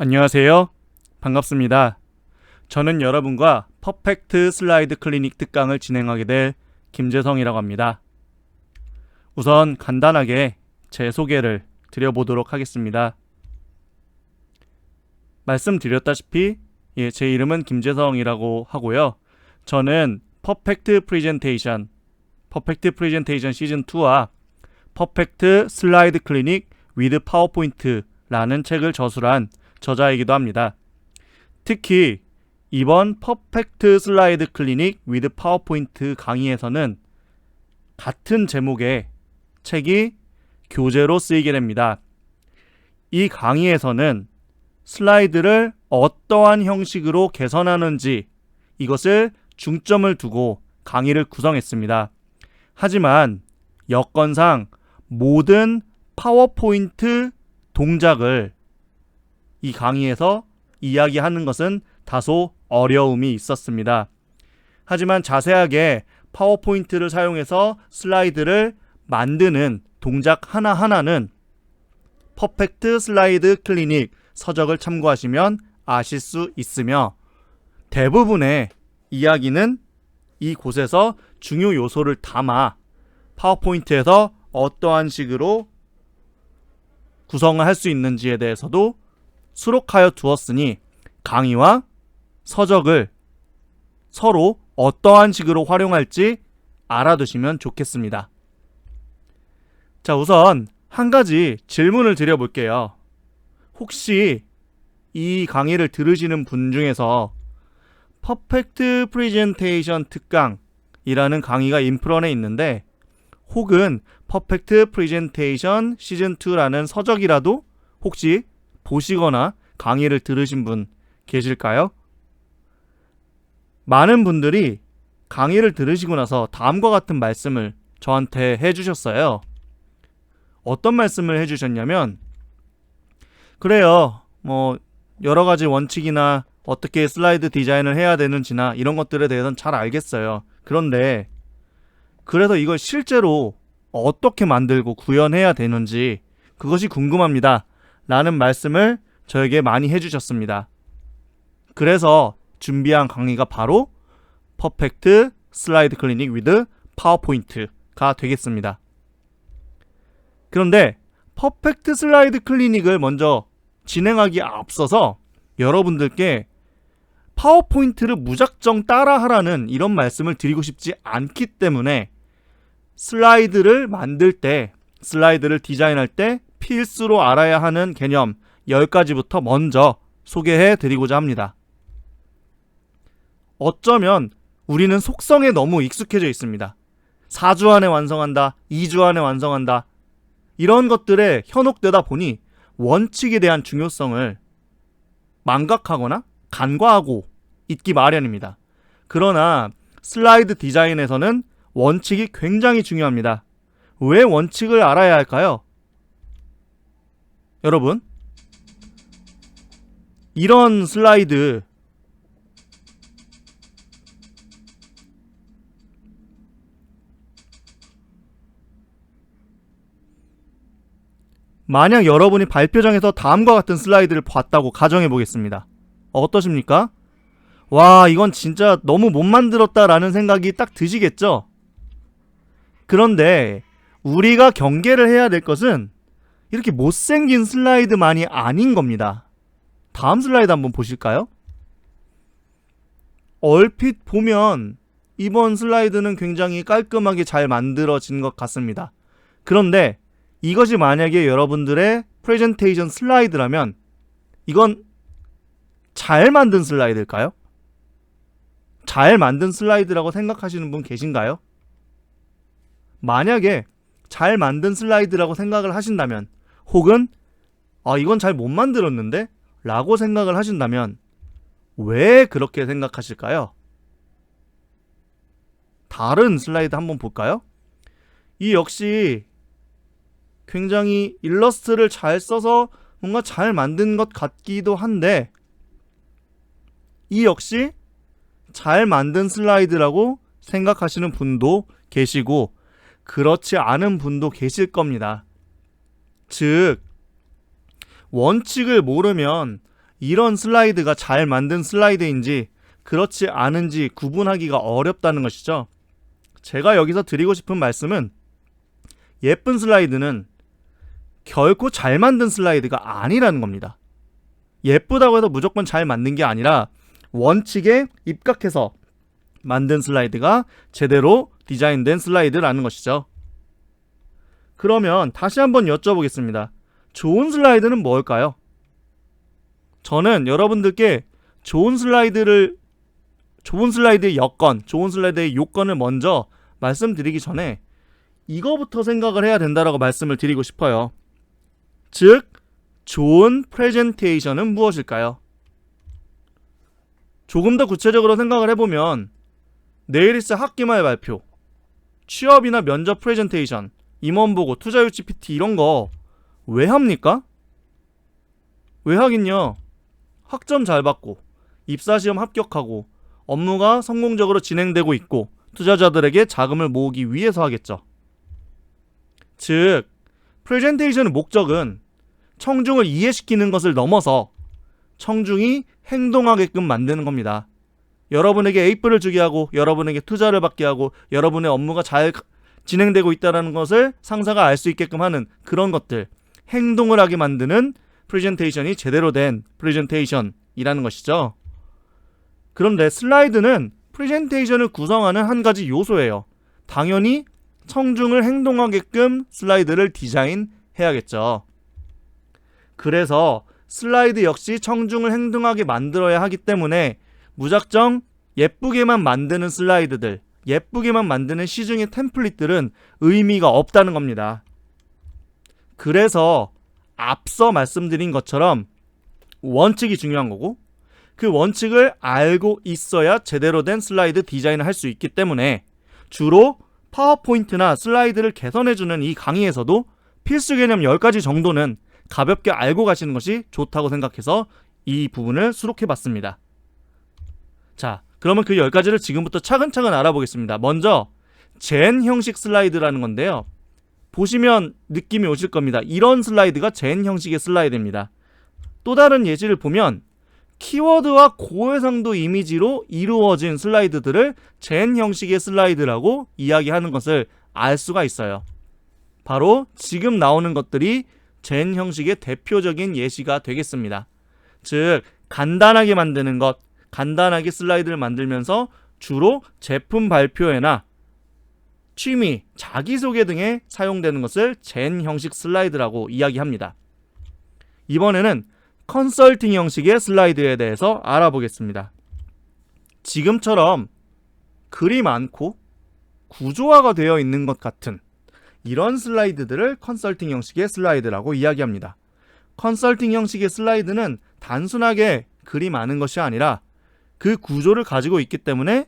안녕하세요. 반갑습니다. 저는 여러분과 퍼펙트 슬라이드 클리닉 특강을 진행하게 될 김재성이라고 합니다. 우선 간단하게 제 소개를 드려보도록 하겠습니다. 말씀드렸다시피 제 이름은 김재성이라고 하고요. 저는 퍼펙트 프레젠테이션 시즌 2와 퍼펙트 슬라이드 클리닉 위드 파워포인트라는 책을 저술한 저자이기도 합니다. 특히 이번 퍼펙트 슬라이드 클리닉 위드 파워포인트 강의에서는 같은 제목의 책이 교재로 쓰이게 됩니다. 이 강의에서는 슬라이드를 어떠한 형식으로 개선하는지 이것을 중점을 두고 강의를 구성했습니다. 하지만 여건상 모든 파워포인트 동작을 이 강의에서 이야기하는 것은 다소 어려움이 있었습니다. 하지만 자세하게 파워포인트를 사용해서 슬라이드를 만드는 동작 하나하나는 퍼펙트 슬라이드 클리닉 서적을 참고하시면 아실 수 있으며 대부분의 이야기는 이곳에서 중요 요소를 담아 파워포인트에서 어떠한 식으로 구성을 할 수 있는지에 대해서도 수록하여 두었으니 강의와 서적을 서로 어떠한 식으로 활용할지 알아두시면 좋겠습니다. 자, 우선 한 가지 질문을 드려볼게요. 혹시 이 강의를 들으시는 분 중에서 퍼펙트 프레젠테이션 특강이라는 강의가 인프런에 있는데 혹은 퍼펙트 프레젠테이션 시즌 2라는 서적이라도 혹시 보시거나 강의를 들으신 분 계실까요? 많은 분들이 강의를 들으시고 나서 다음과 같은 말씀을 저한테 해주셨어요. 어떤 말씀을 해주셨냐면, 그래요, 여러 가지 원칙이나 어떻게 슬라이드 디자인을 해야 되는지나 이런 것들에 대해서는 잘 알겠어요. 그런데 그래서 이걸 실제로 어떻게 만들고 구현해야 되는지 그것이 궁금합니다 라는 말씀을 저에게 많이 해주셨습니다. 그래서 준비한 강의가 바로 퍼펙트 슬라이드 클리닉 위드 파워포인트가 되겠습니다. 그런데 퍼펙트 슬라이드 클리닉을 먼저 진행하기에 앞서서 여러분들께 파워포인트를 무작정 따라하라는 이런 말씀을 드리고 싶지 않기 때문에 슬라이드를 만들 때, 슬라이드를 디자인할 때 필수로 알아야 하는 개념 10가지부터 먼저 소개해 드리고자 합니다. 어쩌면 우리는 속성에 너무 익숙해져 있습니다. 4주 안에 완성한다, 2주 안에 완성한다, 이런 것들에 현혹되다 보니 원칙에 대한 중요성을 망각하거나 간과하고 있기 마련입니다. 그러나 슬라이드 디자인에서는 원칙이 굉장히 중요합니다. 왜 원칙을 알아야 할까요? 여러분, 이런 슬라이드 만약 여러분이 발표장에서 다음과 같은 슬라이드를 봤다고 가정해 보겠습니다. 어떠십니까? 와, 이건 진짜 너무 못 만들었다라는 생각이 딱 드시겠죠? 그런데 우리가 경계를 해야 될 것은 이렇게 못생긴 슬라이드만이 아닌 겁니다. 다음 슬라이드 한번 보실까요? 얼핏 보면 이번 슬라이드는 굉장히 깔끔하게 잘 만들어진 것 같습니다. 그런데 이것이 만약에 여러분들의 프레젠테이션 슬라이드라면 이건 잘 만든 슬라이드일까요? 잘 만든 슬라이드라고 생각하시는 분 계신가요? 만약에 잘 만든 슬라이드라고 생각을 하신다면 혹은 이건 잘 못 만들었는데? 라고 생각을 하신다면 왜 그렇게 생각하실까요? 다른 슬라이드 한번 볼까요? 이 역시 굉장히 일러스트를 잘 써서 뭔가 잘 만든 것 같기도 한데 이 역시 잘 만든 슬라이드라고 생각하시는 분도 계시고 그렇지 않은 분도 계실 겁니다. 즉 원칙을 모르면 이런 슬라이드가 잘 만든 슬라이드인지 그렇지 않은지 구분하기가 어렵다는 것이죠. 제가 여기서 드리고 싶은 말씀은 예쁜 슬라이드는 결코 잘 만든 슬라이드가 아니라는 겁니다. 예쁘다고 해서 무조건 잘 만든 게 아니라 원칙에 입각해서 만든 슬라이드가 제대로 디자인된 슬라이드라는 것이죠. 그러면 다시 한번 여쭤보겠습니다. 좋은 슬라이드는 뭘까요? 저는 여러분들께 좋은 슬라이드의 여건, 좋은 슬라이드의 요건을 먼저 말씀드리기 전에 이거부터 생각을 해야 된다라고 말씀을 드리고 싶어요. 즉, 좋은 프레젠테이션은 무엇일까요? 조금 더 구체적으로 생각을 해보면 내일 있을 학기말 발표, 취업이나 면접 프레젠테이션, 임원보고, 투자유치 PT 이런 거 왜 합니까? 왜 하긴요. 학점 잘 받고 입사시험 합격하고 업무가 성공적으로 진행되고 있고 투자자들에게 자금을 모으기 위해서 하겠죠. 즉, 프레젠테이션의 목적은 청중을 이해시키는 것을 넘어서 청중이 행동하게끔 만드는 겁니다. 여러분에게 에이프를 주게 하고 여러분에게 투자를 받게 하고 여러분의 업무가 잘 진행되고 있다는 것을 상사가 알 수 있게끔 하는 그런 것들, 행동을 하게 만드는 프레젠테이션이 제대로 된 프레젠테이션이라는 것이죠. 그런데 슬라이드는 프레젠테이션을 구성하는 한 가지 요소예요. 당연히 청중을 행동하게끔 슬라이드를 디자인해야겠죠. 그래서 슬라이드 역시 청중을 행동하게 만들어야 하기 때문에 무작정 예쁘게만 만드는 슬라이드들, 예쁘게만 만드는 시중의 템플릿들은 의미가 없다는 겁니다. 그래서 앞서 말씀드린 것처럼 원칙이 중요한 거고 그 원칙을 알고 있어야 제대로 된 슬라이드 디자인을 할 수 있기 때문에 주로 파워포인트나 슬라이드를 개선해주는 이 강의에서도 필수 개념 10가지 정도는 가볍게 알고 가시는 것이 좋다고 생각해서 이 부분을 수록해봤습니다. 자, 그러면 그 10가지를 지금부터 차근차근 알아보겠습니다. 먼저 젠 형식 슬라이드라는 건데요. 보시면 느낌이 오실 겁니다. 이런 슬라이드가 젠 형식의 슬라이드입니다. 또 다른 예시를 보면 키워드와 고해상도 이미지로 이루어진 슬라이드들을 젠 형식의 슬라이드라고 이야기하는 것을 알 수가 있어요. 바로 지금 나오는 것들이 젠 형식의 대표적인 예시가 되겠습니다. 즉, 간단하게 만드는 것, 간단하게 슬라이드를 만들면서 주로 제품 발표회나 취미, 자기소개 등에 사용되는 것을 젠 형식 슬라이드라고 이야기합니다. 이번에는 컨설팅 형식의 슬라이드에 대해서 알아보겠습니다. 지금처럼 글이 많고 구조화가 되어 있는 것 같은 이런 슬라이드들을 컨설팅 형식의 슬라이드라고 이야기합니다. 컨설팅 형식의 슬라이드는 단순하게 글이 많은 것이 아니라 그 구조를 가지고 있기 때문에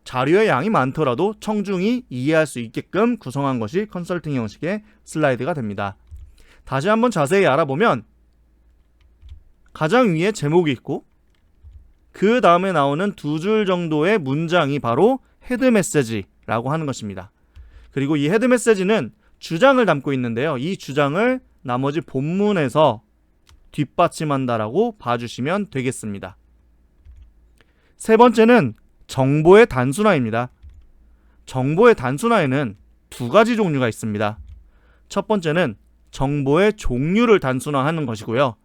자료의 양이 많더라도 청중이 이해할 수 있게끔 구성한 것이 컨설팅 형식의 슬라이드가 됩니다. 다시 한번 자세히 알아보면 가장 위에 제목이 있고 그 다음에 나오는 2줄 정도의 문장이 바로 헤드 메시지라고 하는 것입니다. 그리고 이 헤드 메시지는 주장을 담고 있는데요. 이 주장을 나머지 본문에서 뒷받침한다라고 봐주시면 되겠습니다. 세 번째는 정보의 단순화입니다. 정보의 단순화에는 2가지 종류가 있습니다. 첫 번째는 정보의 종류를 단순화하는 것이고요.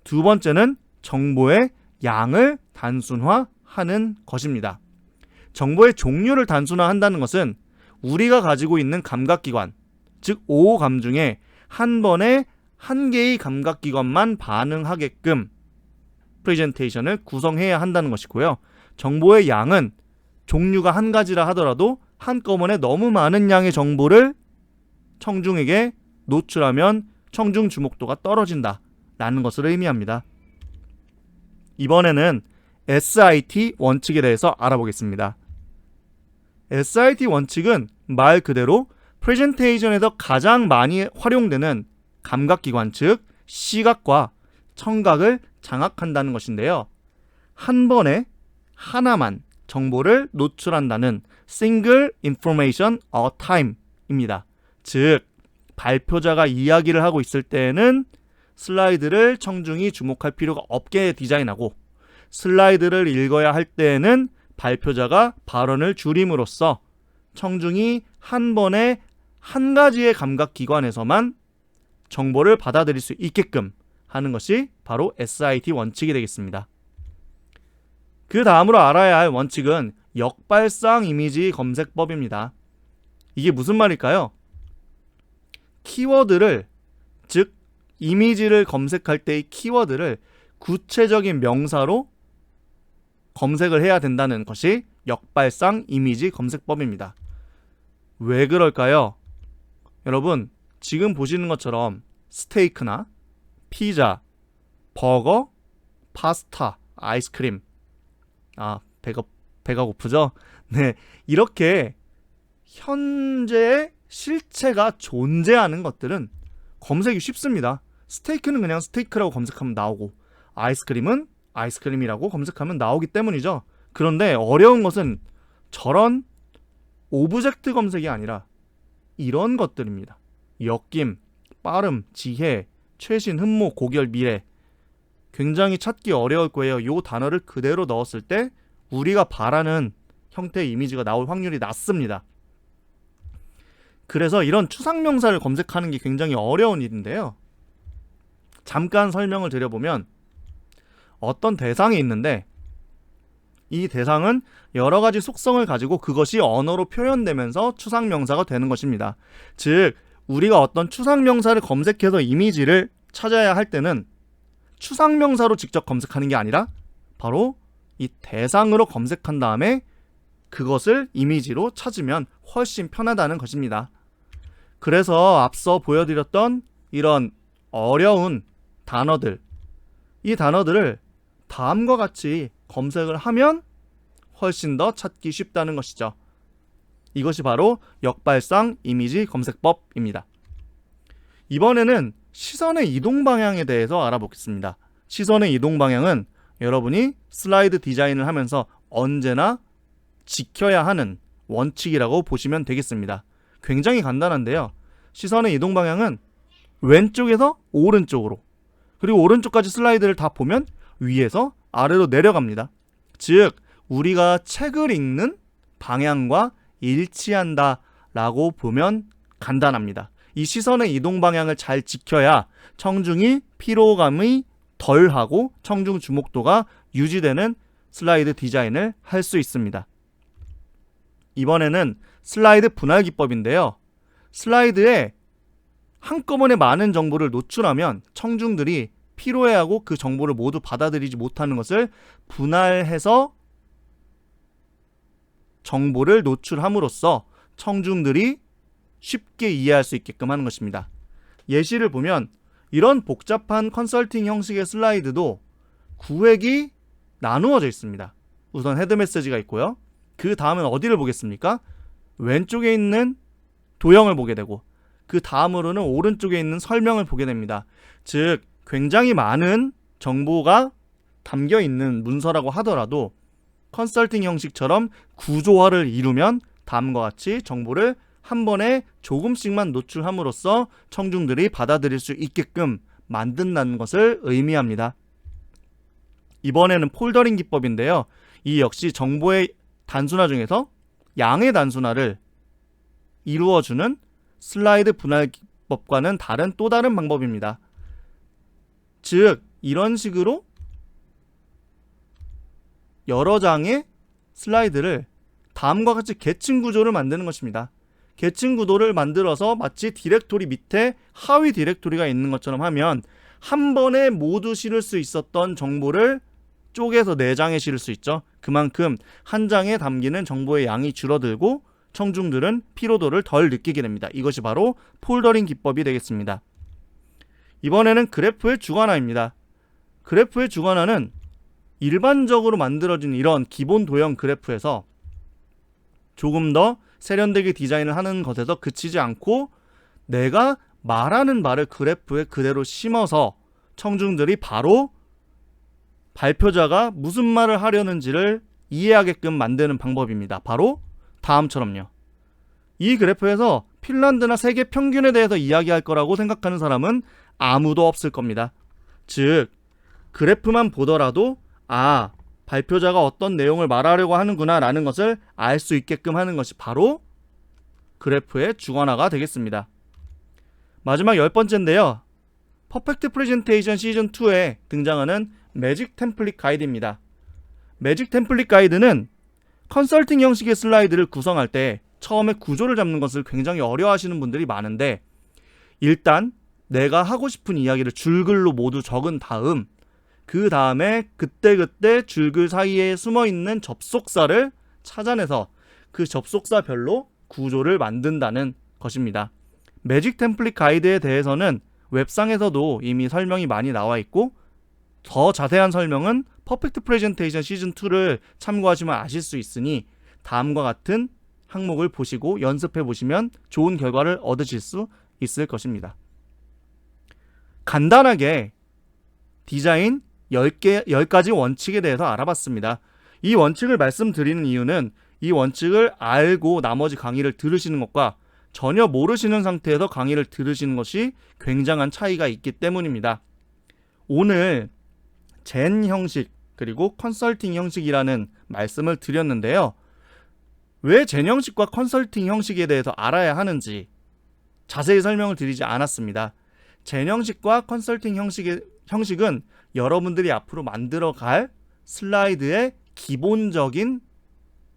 두 번째는 정보의 양을 단순화하는 것입니다. 정보의 종류를 단순화한다는 것은 우리가 가지고 있는 감각기관, 즉 5감 중에 한 번에 한 개의 감각기관만 반응하게끔 프레젠테이션을 구성해야 한다는 것이고요. 정보의 양은 종류가 한 가지라 하더라도 한꺼번에 너무 많은 양의 정보를 청중에게 노출하면 청중 주목도가 떨어진다라는 것을 의미합니다. 이번에는 SIT 원칙에 대해서 알아보겠습니다. SIT 원칙은 말 그대로 프레젠테이션에서 가장 많이 활용되는 감각기관, 즉 시각과 청각을 장악한다는 것인데요. 한 번에 하나만 정보를 노출한다는 Single Information at a Time 입니다. 즉 발표자가 이야기를 하고 있을 때에는 슬라이드를 청중이 주목할 필요가 없게 디자인하고, 슬라이드를 읽어야 할 때에는 발표자가 발언을 줄임으로써 청중이 한 번에 한 가지의 감각기관에서만 정보를 받아들일 수 있게끔 하는 것이 바로 SIT 원칙이 되겠습니다. 그 다음으로 알아야 할 원칙은 역발상 이미지 검색법입니다. 이게 무슨 말일까요? 키워드를, 즉 이미지를 검색할 때의 키워드를 구체적인 명사로 검색을 해야 된다는 것이 역발상 이미지 검색법입니다. 왜 그럴까요? 여러분, 지금 보시는 것처럼 스테이크나 피자, 버거, 파스타, 아이스크림, 배가 고프죠? 네, 이렇게 현재의 실체가 존재하는 것들은 검색이 쉽습니다. 스테이크는 그냥 스테이크라고 검색하면 나오고, 아이스크림은 아이스크림이라고 검색하면 나오기 때문이죠. 그런데 어려운 것은 저런 오브젝트 검색이 아니라 이런 것들입니다. 엮임, 빠름, 지혜, 최신, 흠모, 고결, 미래. 굉장히 찾기 어려울 거예요. 이 단어를 그대로 넣었을 때 우리가 바라는 형태의 이미지가 나올 확률이 낮습니다. 그래서 이런 추상명사를 검색하는 게 굉장히 어려운 일인데요. 잠깐 설명을 드려보면, 어떤 대상이 있는데 이 대상은 여러 가지 속성을 가지고 그것이 언어로 표현되면서 추상명사가 되는 것입니다. 즉, 우리가 어떤 추상명사를 검색해서 이미지를 찾아야 할 때는 추상명사로 직접 검색하는 게 아니라 바로 이 대상으로 검색한 다음에 그것을 이미지로 찾으면 훨씬 편하다는 것입니다. 그래서 앞서 보여드렸던 이런 어려운 단어들, 이 단어들을 다음과 같이 검색을 하면 훨씬 더 찾기 쉽다는 것이죠. 이것이 바로 역발상 이미지 검색법입니다. 이번에는 시선의 이동 방향에 대해서 알아보겠습니다. 시선의 이동 방향은 여러분이 슬라이드 디자인을 하면서 언제나 지켜야 하는 원칙이라고 보시면 되겠습니다. 굉장히 간단한데요. 시선의 이동 방향은 왼쪽에서 오른쪽으로, 그리고 오른쪽까지 슬라이드를 다 보면 위에서 아래로 내려갑니다. 즉, 우리가 책을 읽는 방향과 일치한다 라고 보면 간단합니다. 이 시선의 이동 방향을 잘 지켜야 청중이 피로감이 덜하고 청중 주목도가 유지되는 슬라이드 디자인을 할 수 있습니다. 이번에는 슬라이드 분할 기법인데요. 슬라이드에 한꺼번에 많은 정보를 노출하면 청중들이 피로해하고 그 정보를 모두 받아들이지 못하는 것을 분할해서 정보를 노출함으로써 청중들이 쉽게 이해할 수 있게끔 하는 것입니다. 예시를 보면 이런 복잡한 컨설팅 형식의 슬라이드도 구획이 나누어져 있습니다. 우선 헤드 메시지가 있고요. 그 다음은 어디를 보겠습니까? 왼쪽에 있는 도형을 보게 되고, 그 다음으로는 오른쪽에 있는 설명을 보게 됩니다. 즉, 굉장히 많은 정보가 담겨 있는 문서라고 하더라도 컨설팅 형식처럼 구조화를 이루면 다음과 같이 정보를 한 번에 조금씩만 노출함으로써 청중들이 받아들일 수 있게끔 만든다는 것을 의미합니다. 이번에는 폴더링 기법인데요. 이 역시 정보의 단순화 중에서 양의 단순화를 이루어주는 슬라이드 분할 기법과는 다른 또 다른 방법입니다. 즉, 이런 식으로 여러 장의 슬라이드를 다음과 같이 계층 구조를 만드는 것입니다. 계층 구도를 만들어서 마치 디렉토리 밑에 하위 디렉토리가 있는 것처럼 하면 한 번에 모두 실을 수 있었던 정보를 쪼개서 4장에 실을 수 있죠. 그만큼 한 장에 담기는 정보의 양이 줄어들고 청중들은 피로도를 덜 느끼게 됩니다. 이것이 바로 폴더링 기법이 되겠습니다. 이번에는 그래프의 주관화입니다. 그래프의 주관화는 일반적으로 만들어진 이런 기본 도형 그래프에서 조금 더 세련되게 디자인을 하는 것에서 그치지 않고 내가 말하는 말을 그래프에 그대로 심어서 청중들이 바로 발표자가 무슨 말을 하려는지를 이해하게끔 만드는 방법입니다. 바로 다음처럼요. 이 그래프에서 핀란드나 세계 평균에 대해서 이야기할 거라고 생각하는 사람은 아무도 없을 겁니다. 즉 그래프만 보더라도 발표자가 어떤 내용을 말하려고 하는구나 라는 것을 알 수 있게끔 하는 것이 바로 그래프의 주관화가 되겠습니다. 마지막 10번째인데요. 퍼펙트 프레젠테이션 시즌 2에 등장하는 매직 템플릿 가이드입니다. 매직 템플릿 가이드는 컨설팅 형식의 슬라이드를 구성할 때 처음에 구조를 잡는 것을 굉장히 어려워하시는 분들이 많은데, 일단 내가 하고 싶은 이야기를 줄글로 모두 적은 다음 그 다음에 그때그때 줄글 사이에 숨어있는 접속사를 찾아내서 그 접속사별로 구조를 만든다는 것입니다. 매직 템플릿 가이드에 대해서는 웹상에서도 이미 설명이 많이 나와 있고, 더 자세한 설명은 퍼펙트 프레젠테이션 시즌 2를 참고하시면 아실 수 있으니 다음과 같은 항목을 보시고 연습해 보시면 좋은 결과를 얻으실 수 있을 것입니다. 간단하게 디자인 10가지 원칙에 대해서 알아봤습니다. 이 원칙을 말씀드리는 이유는 이 원칙을 알고 나머지 강의를 들으시는 것과 전혀 모르시는 상태에서 강의를 들으시는 것이 굉장한 차이가 있기 때문입니다. 오늘 젠 형식 그리고 컨설팅 형식이라는 말씀을 드렸는데요. 왜 젠 형식과 컨설팅 형식에 대해서 알아야 하는지 자세히 설명을 드리지 않았습니다. 젠 형식과 컨설팅 형식은 여러분들이 앞으로 만들어갈 슬라이드의 기본적인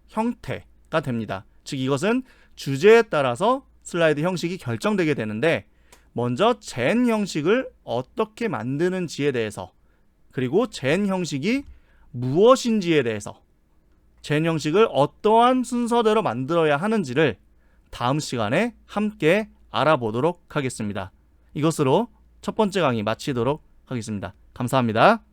형태가 됩니다. 즉 이것은 주제에 따라서 슬라이드 형식이 결정되게 되는데, 먼저 젠 형식을 어떻게 만드는지에 대해서, 그리고 젠 형식이 무엇인지에 대해서, 젠 형식을 어떠한 순서대로 만들어야 하는지를 다음 시간에 함께 알아보도록 하겠습니다. 이것으로 첫 번째 강의 마치도록 하겠습니다. 감사합니다.